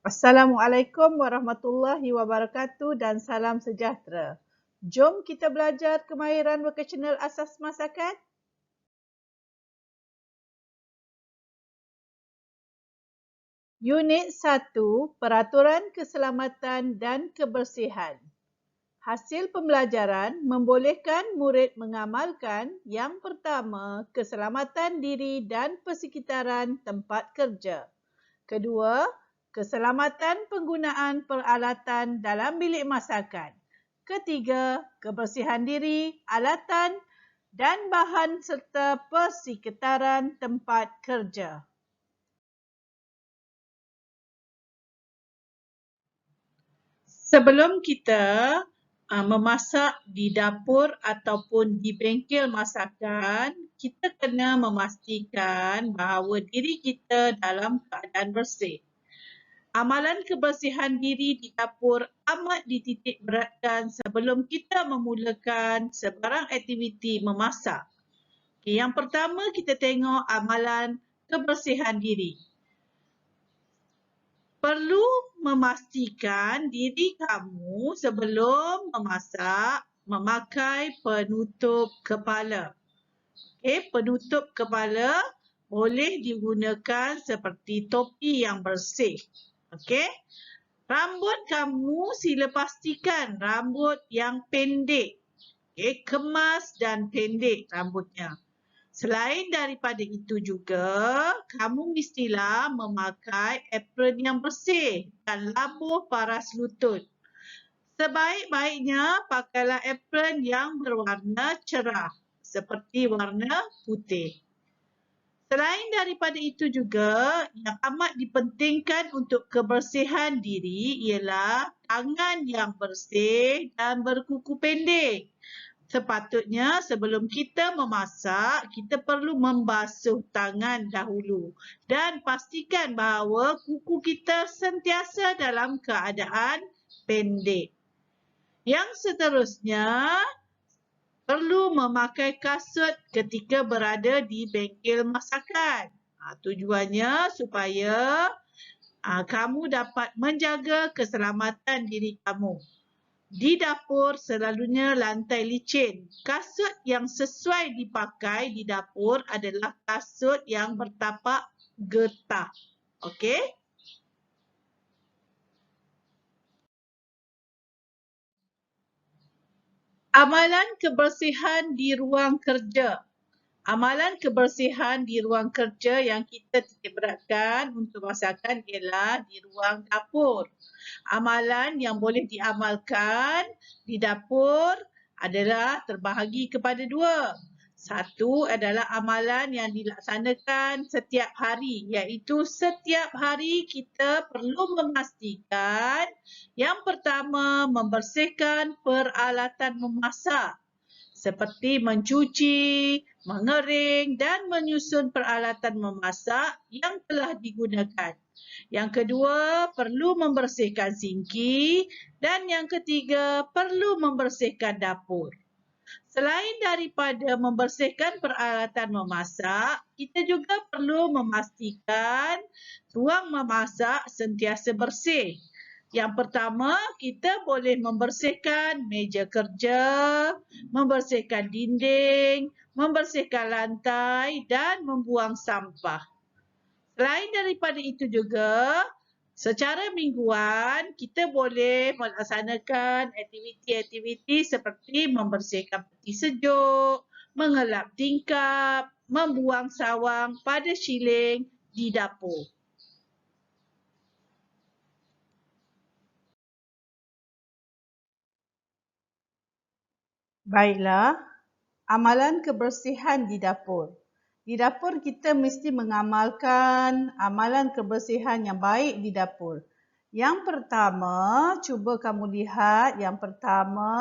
Assalamualaikum warahmatullahi wabarakatuh dan salam sejahtera. Jom kita belajar kemahiran vokasional asas masakan. Unit 1, Peraturan Keselamatan dan Kebersihan. Hasil pembelajaran membolehkan murid mengamalkan yang pertama, keselamatan diri dan persekitaran tempat kerja. Kedua, keselamatan penggunaan peralatan dalam bilik masakan. Ketiga, kebersihan diri, alatan dan bahan serta persekitaran tempat kerja. Sebelum kita memasak di dapur ataupun di bengkel masakan, kita kena memastikan bahawa diri kita dalam keadaan bersih. Amalan kebersihan diri di dapur amat dititik beratkan sebelum kita memulakan sebarang aktiviti memasak. Okay, yang pertama kita tengok amalan kebersihan diri. Perlu memastikan diri kamu sebelum memasak memakai penutup kepala. Okay, penutup kepala boleh digunakan seperti topi yang bersih. Okey. Rambut kamu sila pastikan rambut yang pendek. Okey, kemas dan pendek rambutnya. Selain daripada itu juga, kamu mestilah memakai apron yang bersih dan labuh paras lutut. Sebaik-baiknya pakailah apron yang berwarna cerah seperti warna putih. Selain daripada itu juga, yang amat dipentingkan untuk kebersihan diri ialah tangan yang bersih dan berkuku pendek. Sepatutnya sebelum kita memasak, kita perlu membasuh tangan dahulu dan pastikan bahawa kuku kita sentiasa dalam keadaan pendek. Yang seterusnya, perlu memakai kasut ketika berada di bengkel masakan. Tujuannya supaya kamu dapat menjaga keselamatan diri kamu. Di dapur selalunya lantai licin. Kasut yang sesuai dipakai di dapur adalah kasut yang bertapak getah. Okey? Amalan kebersihan di ruang kerja. Amalan kebersihan di ruang kerja yang kita titik beratkan untuk masakan ialah di ruang dapur. Amalan yang boleh diamalkan di dapur adalah terbahagi kepada dua. Satu adalah amalan yang dilaksanakan setiap hari, iaitu setiap hari kita perlu memastikan yang pertama membersihkan peralatan memasak seperti mencuci, mengering dan menyusun peralatan memasak yang telah digunakan. Yang kedua, perlu membersihkan sinki dan yang ketiga, perlu membersihkan dapur. Selain daripada membersihkan peralatan memasak, kita juga perlu memastikan ruang memasak sentiasa bersih. Yang pertama, kita boleh membersihkan meja kerja, membersihkan dinding, membersihkan lantai dan membuang sampah. Selain daripada itu juga, secara mingguan kita boleh melaksanakan aktiviti-aktiviti seperti membersihkan peti sejuk, mengelap tingkap, membuang sawang pada siling di dapur. Baiklah, amalan kebersihan di dapur. Di dapur kita mesti mengamalkan amalan kebersihan yang baik di dapur. Yang pertama, cuba kamu lihat yang pertama,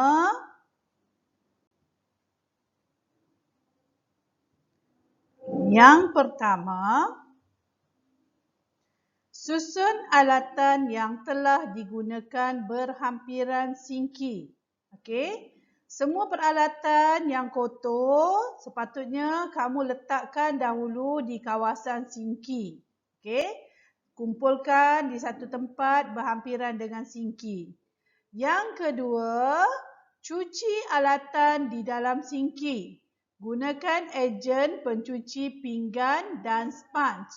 susun alatan yang telah digunakan berhampiran sinki. Okey? Semua peralatan yang kotor sepatutnya kamu letakkan dahulu di kawasan sinki. Okey? Kumpulkan di satu tempat berhampiran dengan sinki. Yang kedua, cuci alatan di dalam sinki. Gunakan ejen pencuci pinggan dan sponge.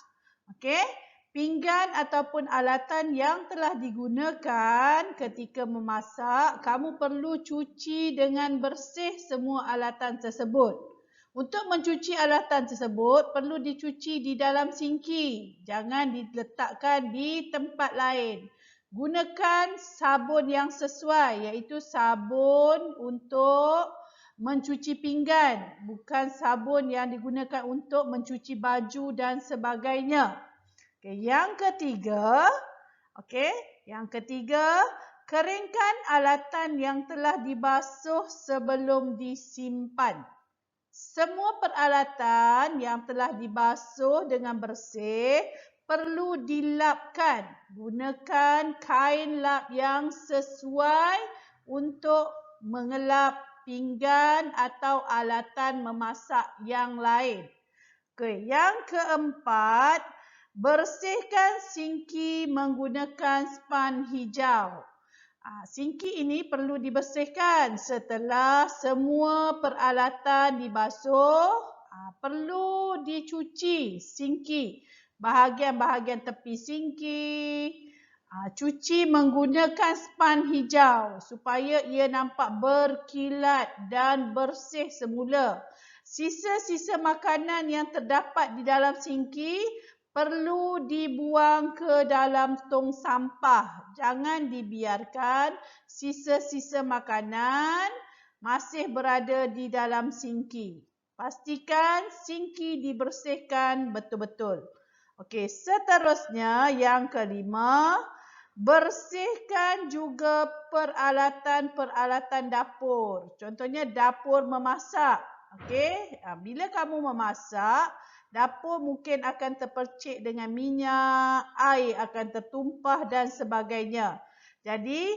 Okey? Pinggan ataupun alatan yang telah digunakan ketika memasak, kamu perlu cuci dengan bersih semua alatan tersebut. Untuk mencuci alatan tersebut, perlu dicuci di dalam sinki. Jangan diletakkan di tempat lain. Gunakan sabun yang sesuai, iaitu sabun untuk mencuci pinggan, bukan sabun yang digunakan untuk mencuci baju dan sebagainya. Yang ketiga, keringkan alatan yang telah dibasuh sebelum disimpan. Semua peralatan yang telah dibasuh dengan bersih perlu dilapkan. Gunakan kain lap yang sesuai untuk mengelap pinggan atau alatan memasak yang lain. Yang keempat, bersihkan sinki menggunakan sponge hijau. Sinki ini perlu dibersihkan setelah semua peralatan dibasuh. Perlu dicuci sinki, bahagian-bahagian tepi sinki. Cuci menggunakan sponge hijau supaya ia nampak berkilat dan bersih semula. Sisa-sisa makanan yang terdapat di dalam sinki perlu dibuang ke dalam tong sampah. Jangan dibiarkan sisa-sisa makanan masih berada di dalam sinki. Pastikan sinki dibersihkan betul-betul. Okey, seterusnya yang kelima, bersihkan juga peralatan-peralatan dapur. Contohnya dapur memasak. Okey, bila kamu memasak, dapur mungkin akan terpercik dengan minyak, air akan tertumpah dan sebagainya. Jadi,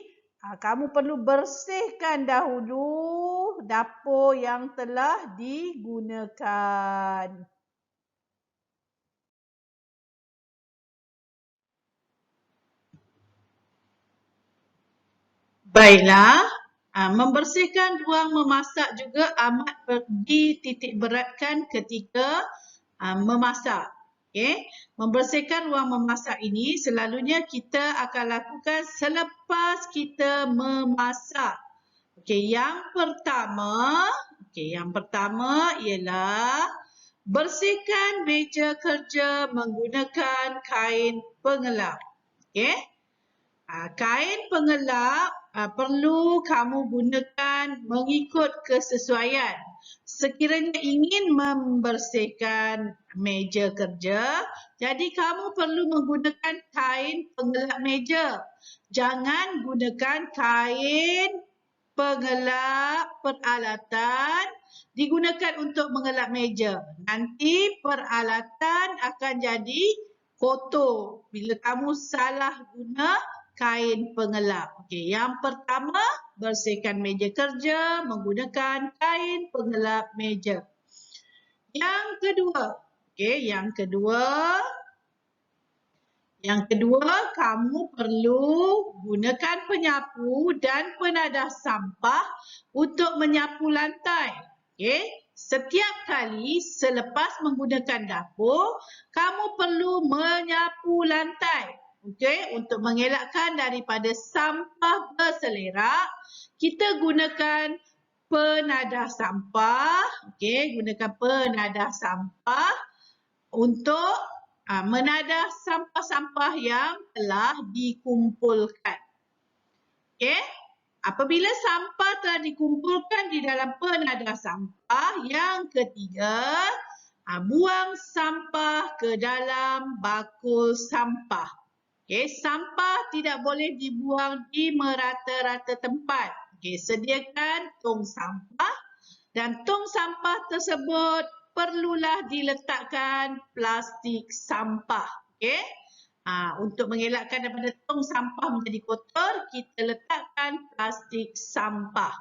kamu perlu bersihkan dahulu dapur yang telah digunakan. Baiklah. Membersihkan ruang memasak juga amat dititik beratkan ketika memasak. Okay. Membersihkan ruang memasak ini selalunya kita akan lakukan selepas kita memasak. Okay. Yang pertama ialah bersihkan meja kerja menggunakan kain pengelap. Okay. Kain pengelap perlu kamu gunakan mengikut kesesuaian. Sekiranya ingin membersihkan meja kerja, jadi kamu perlu menggunakan kain pengelap meja. Jangan gunakan kain pengelap peralatan digunakan untuk mengelap meja. Nanti peralatan akan jadi kotor bila kamu salah guna kain pengelap. Okey, yang pertama, bersihkan meja kerja menggunakan kain pengelap meja. Yang kedua, kamu perlu gunakan penyapu dan penadah sampah untuk menyapu lantai. Okey, setiap kali selepas menggunakan dapur, kamu perlu menyapu lantai. Okey, untuk mengelakkan daripada sampah berselerak, kita gunakan penadah sampah. Okey, gunakan penadah sampah untuk menadah sampah-sampah yang telah dikumpulkan. Okey, apabila sampah telah dikumpulkan di dalam penadah sampah, yang ketiga, buang sampah ke dalam bakul sampah. Okay, sampah tidak boleh dibuang di merata-rata tempat. Okay, sediakan tong sampah dan tong sampah tersebut perlulah diletakkan plastik sampah. Okay? Untuk mengelakkan daripada tong sampah menjadi kotor, kita letakkan plastik sampah.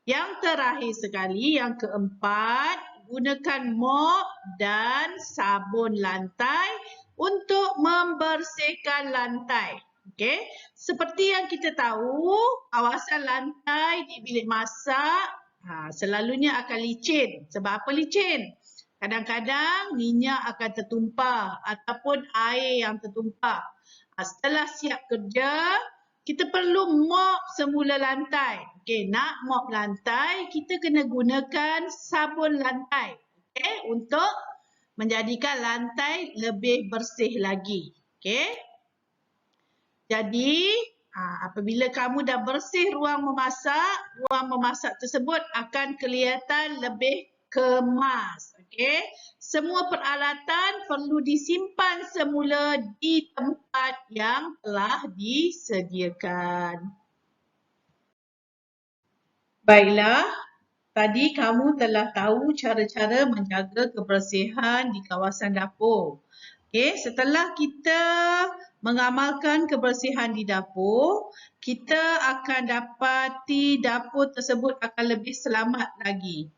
Yang terakhir sekali, yang keempat, gunakan mop dan sabun lantai untuk membersihkan lantai. Okey, seperti yang kita tahu, kawasan lantai di bilik masak selalunya akan licin. Sebab apa licin? Kadang-kadang minyak akan tertumpah ataupun air yang tertumpah. Setelah siap kerja, kita perlu mop semula lantai. Okey, nak mop lantai, kita kena gunakan sabun lantai. Okey, untuk menjadikan lantai lebih bersih lagi. Okey. Jadi, apabila kamu dah bersih ruang memasak tersebut akan kelihatan lebih kemas. Okey. Semua peralatan perlu disimpan semula di tempat yang telah disediakan. Baiklah, tadi kamu telah tahu cara-cara menjaga kebersihan di kawasan dapur. Okey, setelah kita mengamalkan kebersihan di dapur, kita akan dapati dapur tersebut akan lebih selamat lagi.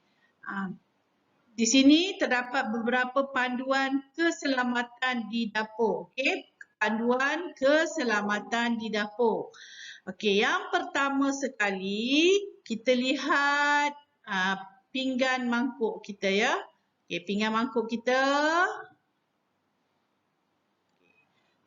Di sini terdapat beberapa panduan keselamatan di dapur. Okey, panduan keselamatan di dapur. Okey, yang pertama sekali kita lihat pinggan mangkuk kita ya. Okey, pinggan mangkuk kita.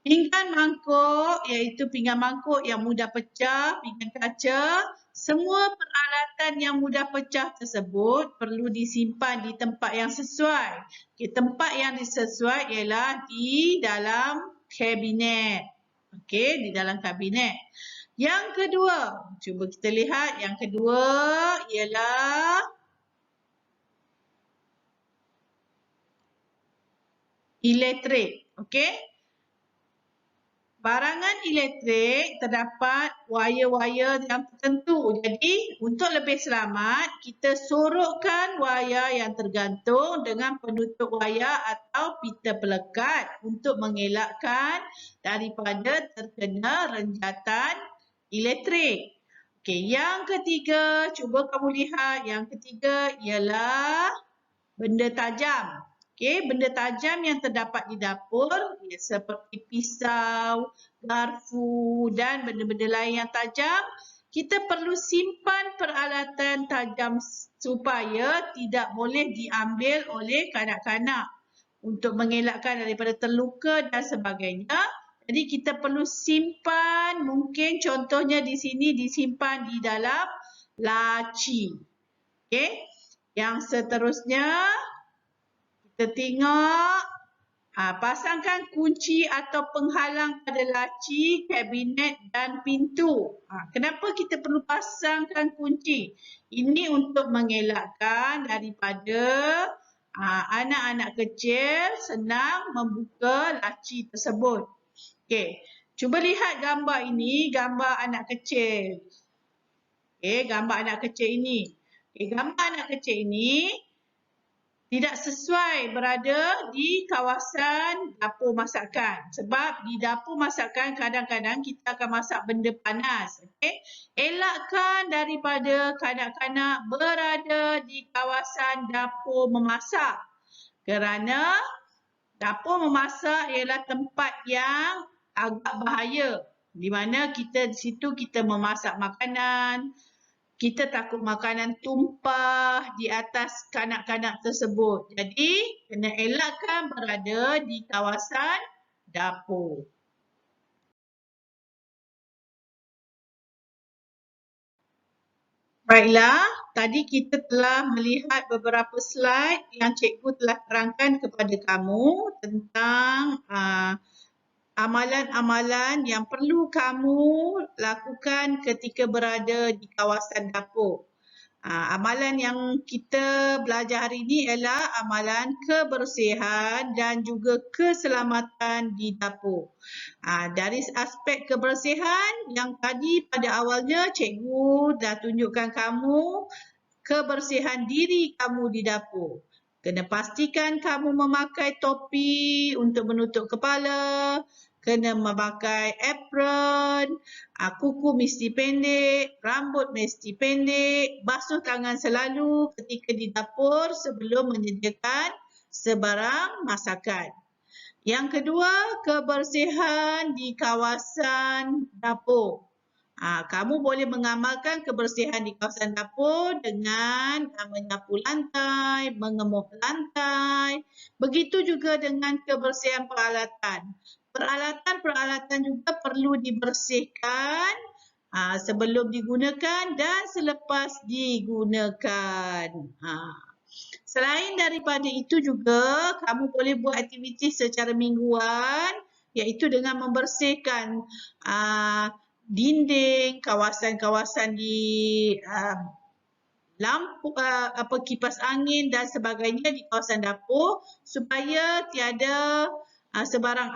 Pinggan mangkuk iaitu pinggan mangkuk yang mudah pecah, pinggan kaca. Semua peralatan yang mudah pecah tersebut perlu disimpan di tempat yang sesuai. Okay, tempat yang sesuai ialah di dalam kabinet. Okey, di dalam kabinet. Yang kedua, cuba kita lihat. Yang kedua ialah elektrik. Okey. Barangan elektrik terdapat wayar-wayar yang tertentu. Jadi, untuk lebih selamat, kita sorokkan wayar yang tergantung dengan penutup wayar atau pita pelekat untuk mengelakkan daripada terkena renjatan elektrik. Okey, yang ketiga, cuba kamu lihat. Yang ketiga ialah benda tajam. Okey, benda tajam yang terdapat di dapur seperti pisau, garpu dan benda-benda lain yang tajam, kita perlu simpan peralatan tajam supaya tidak boleh diambil oleh kanak-kanak untuk mengelakkan daripada terluka dan sebagainya. Jadi kita perlu simpan, mungkin contohnya di sini disimpan di dalam laci. Okey. Yang seterusnya kita tengok, pasangkan kunci atau penghalang pada laci, kabinet dan pintu. Kenapa kita perlu pasangkan kunci? Ini untuk mengelakkan daripada anak-anak kecil senang membuka laci tersebut. Okey, cuba lihat gambar ini, gambar anak kecil. Okey, gambar anak kecil ini. Okey, gambar anak kecil ini tidak sesuai berada di kawasan dapur masakan. Sebab di dapur masakan kadang-kadang kita akan masak benda panas. Okay? Elakkan daripada kanak-kanak berada di kawasan dapur memasak. Kerana dapur memasak ialah tempat yang agak bahaya. Di mana kita di situ kita memasak makanan. Kita takut makanan tumpah di atas kanak-kanak tersebut. Jadi, kena elakkan berada di kawasan dapur. Baiklah, tadi kita telah melihat beberapa slide yang cikgu telah terangkan kepada kamu tentang amalan-amalan yang perlu kamu lakukan ketika berada di kawasan dapur. Amalan yang kita belajar hari ini ialah amalan kebersihan dan juga keselamatan di dapur. Dari aspek kebersihan yang tadi pada awalnya cikgu dah tunjukkan kamu kebersihan diri kamu di dapur. Kena pastikan kamu memakai topi untuk menutup kepala, kena memakai apron, kuku mesti pendek, rambut mesti pendek, basuh tangan selalu ketika di dapur sebelum menyediakan sebarang masakan. Yang kedua, kebersihan di kawasan dapur. Kamu boleh mengamalkan kebersihan di kawasan dapur dengan menyapu lantai, mengemuk lantai. Begitu juga dengan kebersihan peralatan. Peralatan-peralatan juga perlu dibersihkan sebelum digunakan dan selepas digunakan. Selain daripada itu juga, kamu boleh buat aktiviti secara mingguan, iaitu dengan membersihkan dinding, kawasan-kawasan di lampu, kipas angin dan sebagainya di kawasan dapur supaya tiada sebarang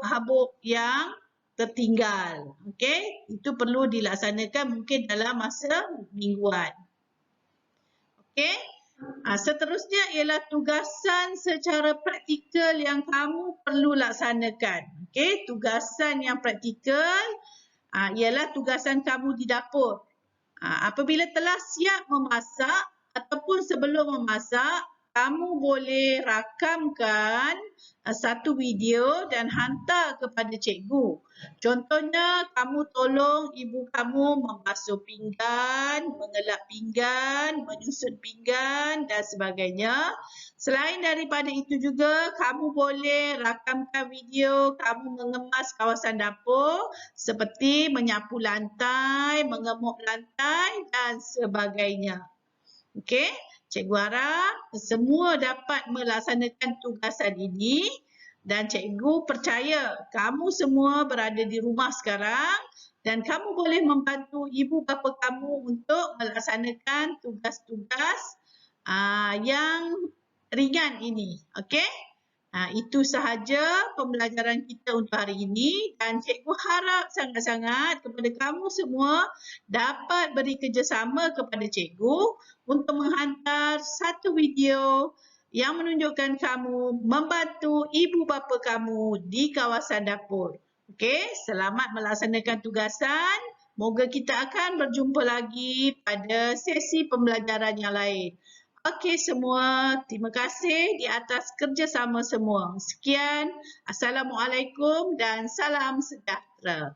habuk yang tertinggal. Okey, itu perlu dilaksanakan mungkin dalam masa mingguan. Okey. Seterusnya ialah tugasan secara praktikal yang kamu perlu laksanakan. Okey, tugasan yang praktikal ialah tugasan kamu di dapur. Apabila telah siap memasak ataupun sebelum memasak, kamu boleh rakamkan satu video dan hantar kepada cikgu. Contohnya, kamu tolong ibu kamu membasuh pinggan, mengelap pinggan, menyusun pinggan dan sebagainya. Selain daripada itu juga, kamu boleh rakamkan video kamu mengemas kawasan dapur seperti menyapu lantai, mengemuk lantai dan sebagainya. Okey, cikgu harap semua dapat melaksanakan tugasan ini dan cikgu percaya kamu semua berada di rumah sekarang dan kamu boleh membantu ibu bapa kamu untuk melaksanakan tugas-tugas yang ringan ini. Okey? Itu sahaja pembelajaran kita untuk hari ini dan cikgu harap sangat-sangat kepada kamu semua dapat beri kerjasama kepada cikgu untuk menghantar satu video yang menunjukkan kamu membantu ibu bapa kamu di kawasan dapur. Okey, selamat melaksanakan tugasan. Moga kita akan berjumpa lagi pada sesi pembelajaran yang lain. Okey semua, terima kasih di atas kerjasama semua. Sekian, Assalamualaikum dan salam sejahtera.